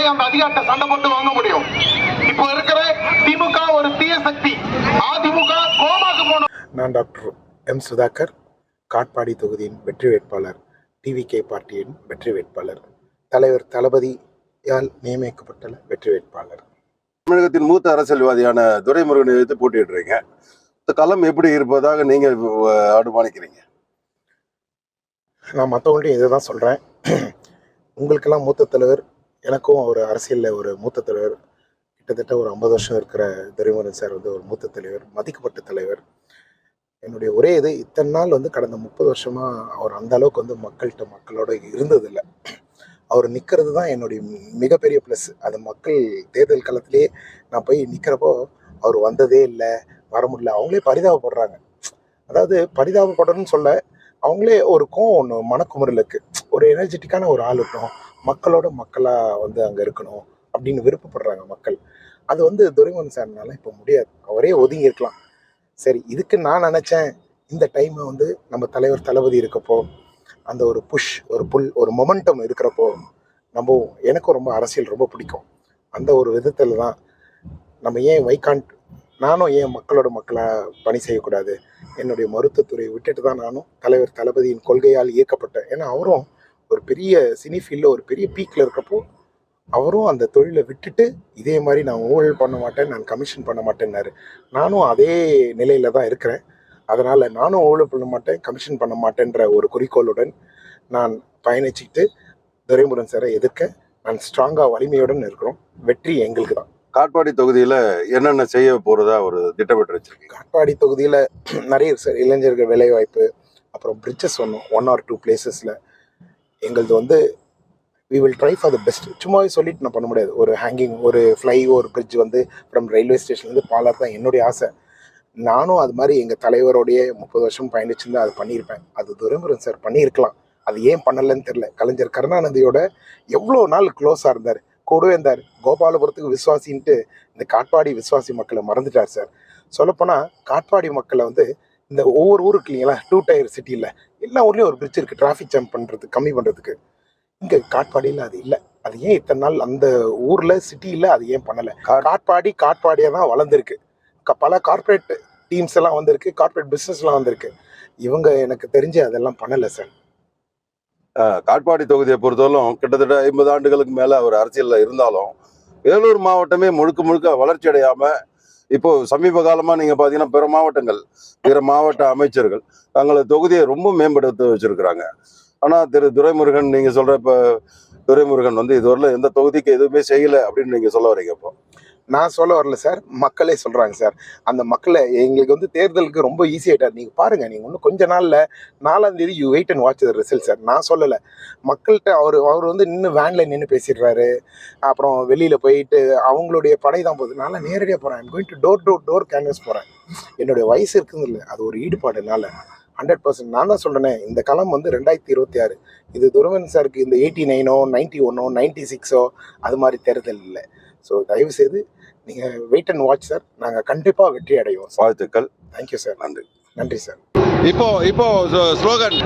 போய் அந்த அதிகாரத்தை சண்டை போட்டு வாங்க முடியும். இப்போ இருக்கிற திமுக ஒரு தீய சக்தி, அதிமுக கோமாக்கு போனோம். நான் டாக்டர் எம் சுதாகர், காட்பாடி தொகுதியின் வெற்றி வேட்பாளர், டிவிகே பார்ட்டியின் வெற்றி வேட்பாளர், தலைவர் தளபதியால் நியமிக்கப்பட்ட வெற்றி வேட்பாளர். தமிழகத்தின் மூத்த அரசியல்வாதியான துரைமுருகனை எதிர்த்து போட்டியிடுறீங்க. இந்த களம் எப்படி இருப்பதாக நீங்க அனுமானிக்கிறீங்க? நான் மற்றவங்கள்ட்டையும் இதை தான் சொல்கிறேன். உங்களுக்கெல்லாம் மூத்த தலைவர், எனக்கும் ஒரு அரசியலில் ஒரு மூத்த தலைவர், கிட்டத்தட்ட ஒரு 50 வருஷம் இருக்கிற துரைமுருகன் சார் வந்து ஒரு மூத்த தலைவர், மதிக்கப்பட்ட தலைவர். என்னுடைய ஒரே இது, இத்தனை நாள் வந்து கடந்த 30 வருஷமாக அவர் அந்த அளவுக்கு வந்து மக்களோட இருந்ததில்லை. அவர் நிற்கிறது தான் என்னுடைய மிகப்பெரிய ப்ளஸ். அது மக்கள் தேர்தல் காலத்திலேயே நான் போய் நிற்கிறப்போ அவர் வந்ததே இல்லை, வர முடியல, அவங்களே பரிதாபப்படுறாங்க. அதாவது பரிதாபப்படணும்னு சொல்ல, அவங்களே ஒரு ஒன்று மனக்குமுறல் இருக்குது. ஒரு எனர்ஜெட்டிக்கான ஒரு ஆள் இருக்கணும், மக்களோட மக்களாக வந்து அங்கே இருக்கணும் அப்படின்னு விருப்பப்படுறாங்க மக்கள். அது வந்து துரைமுருகன் சார்னால இப்போ முடியாது, அவரே ஒதுங்கி இருக்கலாம். சரி, இதுக்கு நான் நினச்சேன், இந்த டைமை வந்து நம்ம தலைவர் தளபதி இருக்கப்போ அந்த ஒரு புஷ், ஒரு புல், ஒரு மொமெண்டம் இருக்கிறப்போ நம்ம, எனக்கும் ரொம்ப அரசியல் ரொம்ப பிடிக்கும். அந்த ஒரு விதத்தில் தான் நம்ம ஏன் வைகாண்ட், நானும் ஏன் மக்களோட மக்களாக பணி செய்யக்கூடாது, என்னுடைய மருத்துவத்துறையை விட்டுட்டு தான் நானும் தலைவர் தளபதியின் கொள்கையால் ஈர்க்கப்பட்டேன். ஏன்னா அவரும் ஒரு பெரிய சினி ஃபீல்டில் ஒரு பெரிய பீக்கில் இருக்கிறப்போ அவரும் அந்த தொழிலை விட்டுட்டு இதே மாதிரி நான் ஊழல் பண்ண மாட்டேன், நான் கமிஷன் பண்ண மாட்டேன்னாரு. நானும் அதே நிலையில் தான் இருக்கிறேன். அதனால் நானும் ஊழல் பண்ண மாட்டேன், கமிஷன் பண்ண மாட்டேன்ற ஒரு குறிக்கோளுடன் நான் பயணிச்சுக்கிட்டு துரைமுருகன் சாரை எதிர்க்க நான் ஸ்ட்ராங்காக வலிமையுடன் இருக்கிறோம். வெற்றி எங்களுக்கு தான். காட்பாடி தொகுதியில் என்னென்ன செய்ய போகிறதா ஒரு திட்டமிட்டு வச்சிருக்கீங்க? காட்பாடி தொகுதியில் நிறைய இளைஞர்கள் வேலைவாய்ப்பு, அப்புறம் பிரிட்ஜஸ் ஒன்றும் 1 or 2 பிளேசஸில் எங்களது வந்து we will try for the best. சும்மாவே சொல்லிட்டு நான் பண்ண முடியாது. ஒரு ஹேங்கிங், ஒரு ஃப்ளை ஓவர் பிரிட்ஜ் வந்து ஃப்ரம் ரயில்வே ஸ்டேஷன்லேருந்து பாலார் தான் என்னுடைய ஆசை. நானும் அது மாதிரி எங்கள் தலைவரோடைய 30 வருஷம் பயணிச்சிருந்தா அது பண்ணியிருப்பேன். அது துரைமுருகன் சார் பண்ணியிருக்கலாம், அது ஏன் பண்ணலைன்னு தெரில. கலைஞர் கருணாநிதியோட எவ்வளோ நாள் க்ளோஸாக இருந்தார், கூடவே இருந்தார். கோபாலபுரத்துக்கு விசுவாசின்ட்டு இந்த காட்பாடி விசுவாசி மக்களை மறந்துட்டார் சார். சொல்லப்போனால் காட்பாடி மக்களை வந்து இந்த ஒவ்வொரு ஊருக்கு இல்லைங்களா, 2 tier சிட்டியில் எல்லா ஊர்லேயும் ஒரு பிரிட்ஜ் இருக்குது டிராஃபிக் ஜாம் பண்ணுறதுக்கு, கம்மி பண்ணுறதுக்கு. இங்கே காட்பாடியில் அது இல்லை. அது ஏன் இத்தனை நாள் அந்த ஊரில் சிட்டியில் அது ஏன் பண்ணலை? காட்பாடியாக தான் வளர்ந்துருக்கு. பல கார்பரேட் டீம்ஸ் எல்லாம் வந்திருக்கு, கார்பரேட் பிஸ்னஸ்லாம் வந்திருக்கு. இவங்க எனக்கு தெரிஞ்சு அதெல்லாம் பண்ணலை சார். காட்பாடி தொகுதியை பொறுத்தவரைக்கும் கிட்டத்தட்ட 50 ஆண்டுகளுக்கு மேலே அவர் அரசியலில் இருந்தாலும் வேலூர் மாவட்டமே முழுக்க வளர்ச்சி அடையாமல், இப்போ சமீப காலமாக நீங்கள் பார்த்தீங்கன்னா பிற மாவட்ட அமைச்சர்கள் தங்களை தொகுதியை ரொம்ப மேம்படுத்த வச்சுருக்கிறாங்க. ஆனால் துரைமுருகன், நீங்கள் சொல்கிற இப்போ துரைமுருகன் வந்து இதுவரையில் எந்த தொகுதிக்கு எதுவுமே செய்யலை அப்படின்னு நீங்கள் சொல்ல வரீங்க? இப்போ நான் சொல்ல வரல சார், மக்களே சொல்கிறாங்க சார். அந்த மக்களை எங்களுக்கு வந்து தேர்தலுக்கு ரொம்ப ஈஸியாகிட்டார். நீங்கள் பாருங்கள், நீங்கள் இன்னும் கொஞ்ச நாளில் 4ஆம் தேதி you wait and watch the result sir. நான் சொல்லலை, மக்கள்கிட்ட அவர் வந்து நின்று வேனில் நின்று பேசிடுறாரு, அப்புறம் வெளியில் போயிட்டு அவங்களுடைய படை தான் போகுது. நான் நேரடியாக போகிறேன், I'm going to door canvas போகிறேன். என்னுடைய வயசு இருக்குதுன்னு இல்லை, அது ஒரு ஈடுபாடுனால 100%. நான் தான் சொல்கிறேனே, இந்த களம் வந்து 2026. இது துரைமுருகன் சாருக்கு இந்த 89ஓ 91ஓ 96ஓ அது மாதிரி தேர்தல் இல்லை. ஸோ தயவுசெய்து நீங்கள் வெயிட் அண்ட் வாட்ச் சார். நாங்கள் கண்டிப்பாக வெற்றி அடைவோம். வாழ்த்துக்கள். Thank you sir. நன்றி சார். இப்போ ஸ்லோகன்